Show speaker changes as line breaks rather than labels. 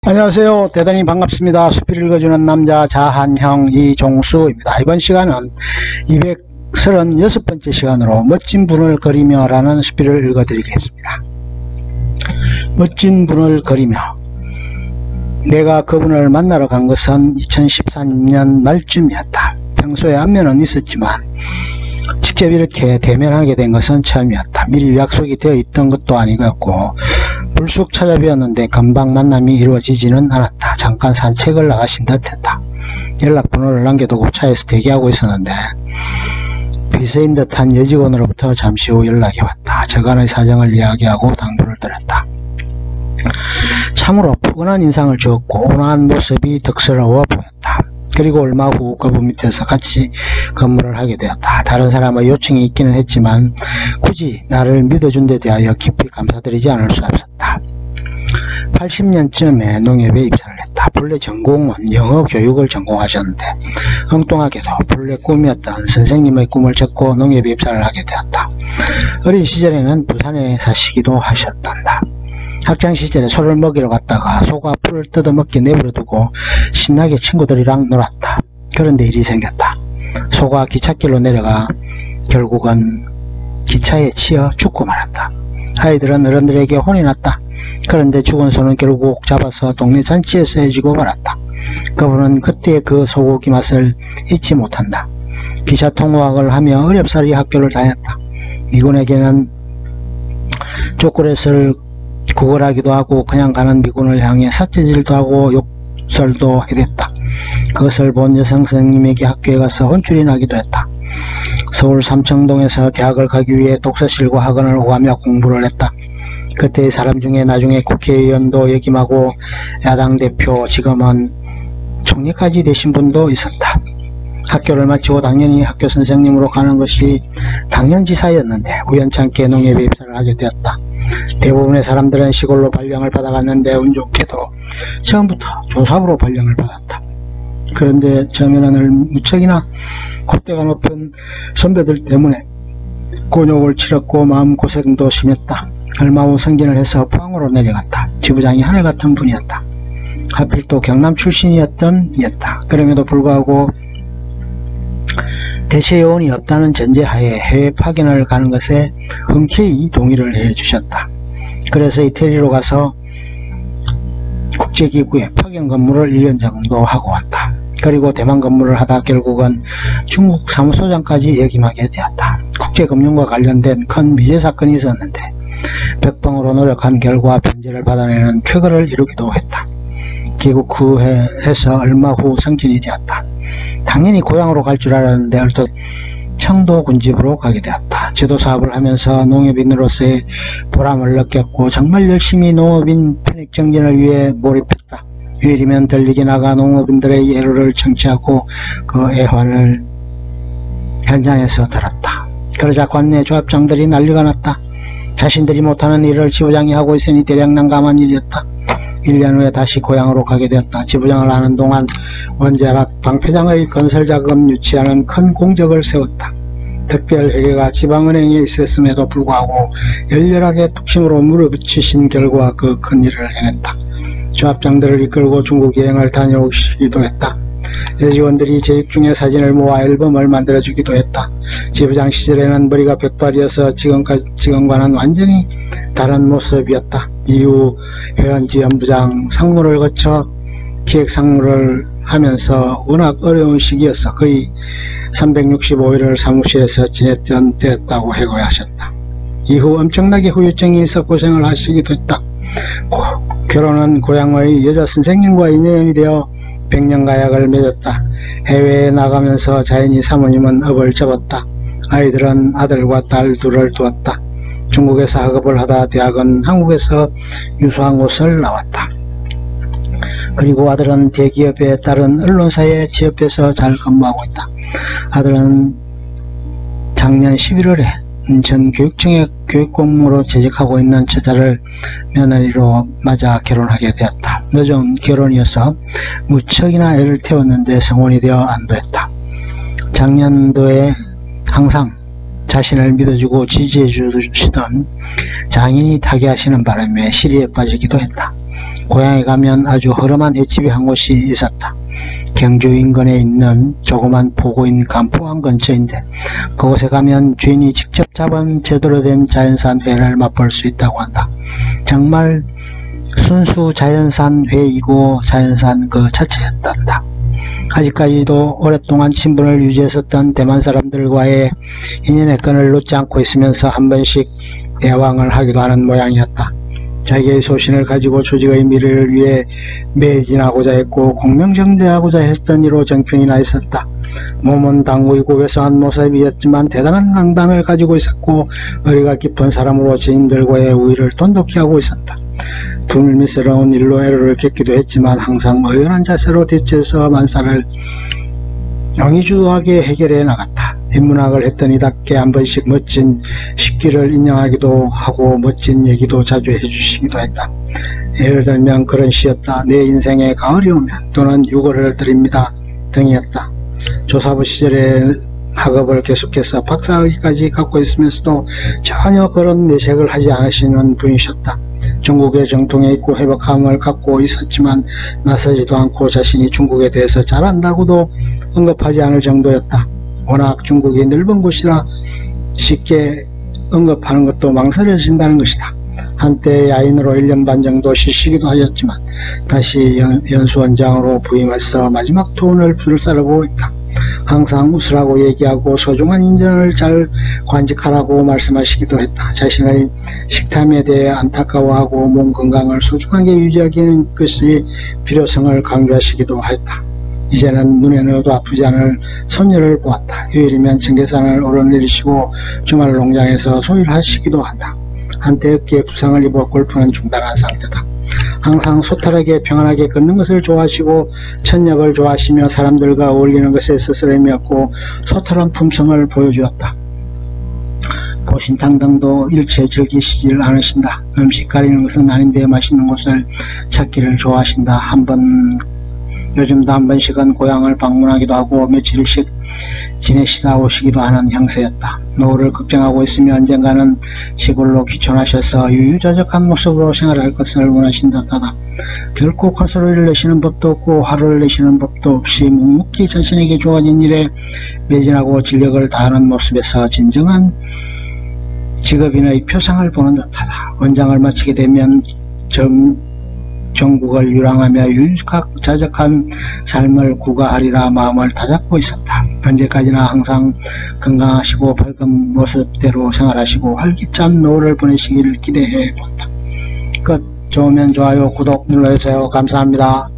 안녕하세요. 대단히 반갑습니다. 수필 읽어주는 남자 자한형 이종수입니다. 이번 시간은 236번째 시간으로 멋진 분을 그리며 라는 수필을 읽어드리겠습니다. 멋진 분을 그리며. 내가 그분을 만나러 간 것은 2014년 말쯤이었다. 평소에 안면은 있었지만 직접 이렇게 대면하게 된 것은 처음이었다. 미리 약속이 되어 있던 것도 아니었고 불쑥 찾아뵈었는데 금방 만남이 이루어지지는 않았다. 잠깐 산책을 나가신 듯 했다. 연락번호를 남겨두고 차에서 대기하고 있었는데 비서인 듯한 여직원으로부터 잠시 후 연락이 왔다. 저간의 사정을 이야기하고 당부를 드렸다. 참으로 포근한 인상을 주었고 온화한 모습이 덕스러워 보였다. 그리고 얼마 후 그분 밑에서 같이 근무를 하게 되었다. 다른 사람의 요청이 있기는 했지만 굳이 나를 믿어준 데 대하여 깊이 감사드리지 않을 수 없었다. 80년쯤에 농협에 입사를 했다. 본래 전공은 영어 교육을 전공하셨는데 엉뚱하게도 본래 꿈이었던 선생님의 꿈을 접고 농협에 입사를 하게 되었다. 어린 시절에는 부산에 사시기도 하셨단다. 학창시절에 소를 먹이러 갔다가 소가 풀을 뜯어먹게 내버려두고 신나게 친구들이랑 놀았다. 그런데 일이 생겼다. 소가 기찻길로 내려가 결국은 기차에 치여 죽고 말았다. 아이들은 어른들에게 혼이 났다. 그런데 죽은 소는 결국 잡아서 동네 잔치에서 해주고 말았다. 그분은 그때의 그 소고기 맛을 잊지 못한다. 기차 통학을 하며 어렵사리 학교를 다녔다. 미군에게는 초콜릿을 구걸하기도 하고 그냥 가는 미군을 향해 삿질질도 하고 욕설도 해댔다. 그것을 본 여성 선생님에게 학교에 가서 혼쭐이 나기도 했다. 서울 삼청동에서 대학을 가기 위해 독서실과 학원을 오가며 공부를 했다. 그때의 사람 중에 나중에 국회의원도 역임하고 야당 대표, 지금은 총리까지 되신 분도 있었다. 학교를 마치고 당연히 학교 선생님으로 가는 것이 당연지사였는데 우연찮게 농협에 입사를 하게 되었다. 대부분의 사람들은 시골로 발령을 받아갔는데 운 좋게도 처음부터 조사부로 발령을 받았다. 그런데 처음에는 늘 무척이나 콧대가 높은 선배들 때문에 곤욕을 치렀고 마음고생도 심했다. 얼마 후 승진을 해서 포항으로 내려갔다. 지부장이 하늘같은 분이었다. 하필 또 경남 출신이었다. 그럼에도 불구하고 대체 요원이 없다는 전제하에 해외 파견을 가는 것에 흔쾌히 동의를 해주셨다. 그래서 이태리로 가서 국제기구에 파견 근무를 1년 정도 하고 왔다. 그리고 대만 근무를 하다 결국은 중국 사무소장까지 역임하게 되었다. 국제금융과 관련된 큰 미제 사건이 있었는데 백방으로 노력한 결과 편지를 받아내는 쾌거를 이루기도 했다. 귀국 후 해서 얼마 후 승진이 되었다. 당연히 고향으로 갈 줄 알았는데 얼핏 청도 군집으로 가게 되었다. 지도사업을 하면서 농협인으로서의 보람을 느꼈고 정말 열심히 농업인 편익 정진을 위해 몰입했다. 휴일이면 들리게 나가 농업인들의 애로를 청취하고 그 애환을 현장에서 들었다. 그러자 관내 조합장들이 난리가 났다. 자신들이 못하는 일을 지부장이 하고 있으니 대략 난감한 일이었다. 1년 후에 다시 고향으로 가게 되었다. 지부장을 하는 동안 원자락 방패장의 건설자금 유치하는 큰 공적을 세웠다. 특별회계가 지방은행에 있었음에도 불구하고 열렬하게 뚝심으로 물어붙이신 결과 그 큰 일을 해냈다. 조합장들을 이끌고 중국 여행을 다녀오시기도 했다. 여직원들이 재입 중에 사진을 모아 앨범을 만들어주기도 했다. 지부장 시절에는 머리가 백발이어서 지금과는 완전히 다른 모습이었다. 이후 회원지연부장 상무를 거쳐 기획상무를 하면서 워낙 어려운 시기였어 거의 365일을 사무실에서 지냈던 때였다고 해고하셨다. 이후 엄청나게 후유증이 있어 고생을 하시기도 했다. 결혼은 고향의 여자 선생님과 인연이 되어 백년가약을 맺었다. 해외에 나가면서 자연히 사모님은 업을 접었다. 아이들은 아들과 딸 둘을 두었다. 중국에서 학업을 하다 대학은 한국에서 유수한 곳을 나왔다. 그리고 아들은 대기업에 딸은 언론사에 취업해서 잘 근무하고 있다. 아들은 작년 11월에 인천 교육청에 교육공무로 재직하고 있는 처자를 며느리로 맞아 결혼하게 되었다. 늦은 결혼이어서 무척이나 애를 태웠는데 성혼이 되어 안도했다. 작년도에 항상 자신을 믿어주고 지지해 주시던 장인이 타계하시는 바람에 시리에 빠지기도 했다. 고향에 가면 아주 허름한 횟집이 한 곳이 있었다. 경주 인근에 있는 조그만 포구인 간포항 근처인데 그곳에 가면 주인이 직접 잡은 제대로 된 자연산 회를 맛볼 수 있다고 한다. 정말 순수 자연산 회이고 자연산 그 자체였단다. 아직까지도 오랫동안 친분을 유지했었던 대만 사람들과의 인연의 끈을 놓지 않고 있으면서 한 번씩 대왕을 하기도 하는 모양이었다. 자기의 소신을 가지고 조직의 미래를 위해 매진하고자 했고 공명정대하고자 했던 이로 정평이 나 있었다. 몸은 당구이고 왜소한 모습이었지만 대단한 강단을 가지고 있었고 의리가 깊은 사람으로 지인들과의 우위를 돈독히 하고 있었다. 불미스러운 일로 애로를 겪기도 했지만 항상 의연한 자세로 대처해서 만사를 영의주도하게 해결해 나갔다. 인문학을 했던 이답게 한 번씩 멋진 식기를 인용하기도 하고 멋진 얘기도 자주 해주시기도 했다. 예를 들면 그런 시였다. 내 인생에 가을이 오면 또는 6월을 드립니다 등이었다. 조사부 시절에 학업을 계속해서 박사학위까지 갖고 있으면서도 전혀 그런 내색을 하지 않으시는 분이셨다. 중국의 정통에 있고 회복함을 갖고 있었지만 나서지도 않고 자신이 중국에 대해서 잘한다고도 언급하지 않을 정도였다. 워낙 중국이 넓은 곳이라 쉽게 언급하는 것도 망설여진다는 것이다. 한때 야인으로 1년 반 정도 쉬시기도 하셨지만 다시 연수원장으로 부임해서 마지막 투혼을 불사르고 있다. 항상 웃으라고 얘기하고 소중한 인연을 잘 관직하라고 말씀하시기도 했다. 자신의 식탐에 대해 안타까워하고 몸 건강을 소중하게 유지하기는 것이 필요성을 강조하시기도 했다. 이제는 눈에 넣어도 아프지 않을 손녀를 보았다. 휴일이면 청계산을 오르내리시고 주말 농장에서 소일을 하시기도 한다. 한때 어깨에 부상을 입어 골프는 중단한 상태다. 항상 소탈하게 평안하게 걷는 것을 좋아하시고 천역을 좋아하시며 사람들과 어울리는 것에 스스럼이었고 소탈한 품성을 보여주었다. 보신탕 등도 일체 즐기시질 않으신다. 음식 가리는 것은 아닌데 맛있는 곳을 찾기를 좋아하신다. 요즘도 한 번씩은 고향을 방문하기도 하고 며칠씩 지내시다 오시기도 하는 형세였다. 노후를 걱정하고 있으며 언젠가는 시골로 귀촌하셔서 유유자적한 모습으로 생활할 것을 원하신 듯하다. 결코 큰 소리를 내시는 법도 없고 화를 내시는 법도 없이 묵묵히 자신에게 주어진 일에 매진하고 진력을 다하는 모습에서 진정한 직업인의 표상을 보는 듯하다. 원장을 마치게 되면 전국을 유랑하며 유유자적한 삶을 구가하리라 마음을 다잡고 있었다. 언제까지나 항상 건강하시고 밝은 모습대로 생활하시고 활기찬 노후를 보내시기를 기대해 본다. 끝. 좋으면 좋아요, 구독 눌러주세요. 감사합니다.